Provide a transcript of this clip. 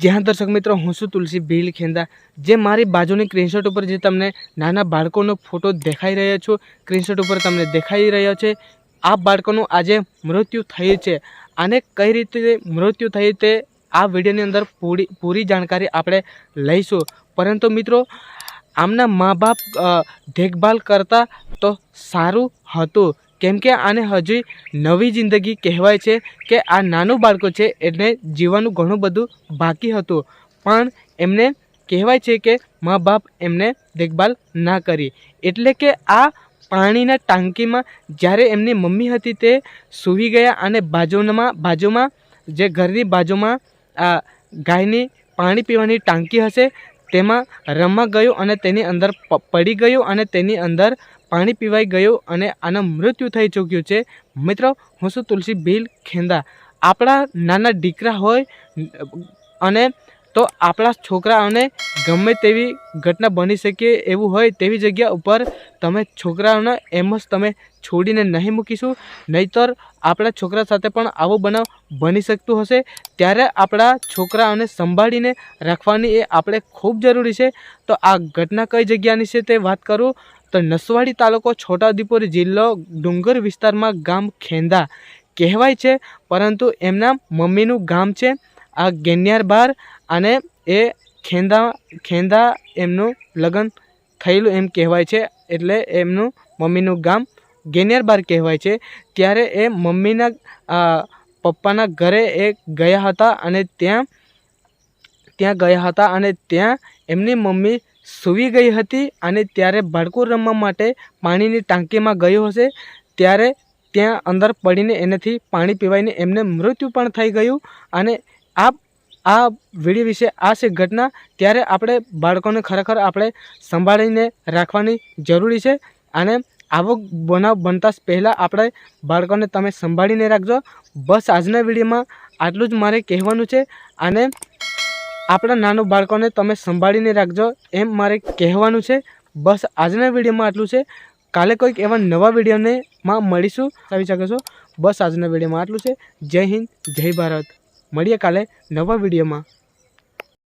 જ્યાં દર્શક મિત્રો હું છું તુલસી ભીલ ખેંદા, જે મારી બાજુની સ્ક્રીનશોટ ઉપર જે તમને નાના બાળકોનો ફોટો દેખાઈ રહ્યો છો, સ્ક્રીનશોટ ઉપર તમને દેખાઈ રહ્યો છે, આ બાળકોનું આજે મૃત્યુ થયું છે. આને કઈ રીતે મૃત્યુ થઈ તે આ વિડીયોની અંદર પૂરી જાણકારી આપણે લઈશું. પરંતુ મિત્રો આમના મા બાપ દેખભાલ કરતા તો સારું હતું, કેમ કે આને હજી નવી જિંદગી કહેવાય છે કે આ નાનું બાળકો છે એટલે જીવવાનું ઘણું બધું બાકી હતું, પણ એમને કહેવાય છે કે મા બાપ એમને દેખભાલ ના કરી. એટલે કે આ પાણીના ટાંકીમાં જ્યારે એમની મમ્મી હતી તે સૂવી ગયા અને બાજુમાં જે ઘરની બાજુમાં આ ગાયની પાણી પીવાની ટાંકી હશે તેમાં રમવા ગયું અને તેની અંદર પડી ગયું અને તેની અંદર પાણી પીવાઈ ગયું અને આનું મૃત્યુ થઈ ચૂક્યું છે. મિત્રો હું છું તુલસી ભીલ ખેંદા. આપણા નાના દીકરા હોય અને તો આપણા છોકરાઓને ગમે તેવી ઘટના બની શકે એવું હોય તેવી જગ્યા ઉપર તમે છોકરાઓને એમ જ તમે છોડીને નહીં મૂકીશું, નહીંતર આપણા છોકરા સાથે પણ આવો બનાવ બની શકતું હશે. ત્યારે આપણા છોકરાઓને સંભાળીને રાખવાની એ આપણે ખૂબ જરૂરી છે. તો આ ઘટના કઈ જગ્યાની છે તે વાત કરું તો નસવાડી તાલુકો છોટાઉદેપુર જિલ્લો ડુંગર વિસ્તારમાં ગામ ખેંદા કહેવાય છે, પરંતુ એમના મમ્મીનું ગામ છે આ ગેન્યારબાર અને એ ખેંદા એમનું લગ્ન થયેલું એમ કહેવાય છે, એટલે એમનું મમ્મીનું ગામ ગેન્યારબાર કહેવાય છે. ત્યારે એ મમ્મીના પપ્પાના ઘરે એ ગયા હતા અને ત્યાં ગયા હતા અને ત્યાં એમની મમ્મી સૂવી ગઈ હતી અને ત્યારે બાળકો રમવા માટે પાણીની ટાંકીમાં ગયો હશે, ત્યારે ત્યાં અંદર પડીને એનાથી પાણી પીવાઈને એમને મૃત્યુ પણ થઈ ગયું. અને આ વિડીયો વિશે આ છે ઘટના. ત્યારે આપણે બાળકોને ખરેખર આપણે સંભાળીને રાખવાની જરૂરી છે અને આવો બનાવ બનતા પહેલાં આપણે બાળકોને તમે સંભાળીને રાખજો. બસ આજના વિડીયોમાં આટલું જ મારે કહેવાનું છે અને આપણા નાના બાળકોને તમે સંભાળીને રાખજો એમ મારે કહેવાનું છે. બસ આજના વિડીયોમાં આટલું છે. કાલે કોઈક એવા નવા વિડીયોને મળીશું, આવી શકો છો. બસ આજના વિડીયોમાં આટલું છે. જય હિન્દ, જય ભારત. મળીએ કાલે નવા વિડીયોમાં.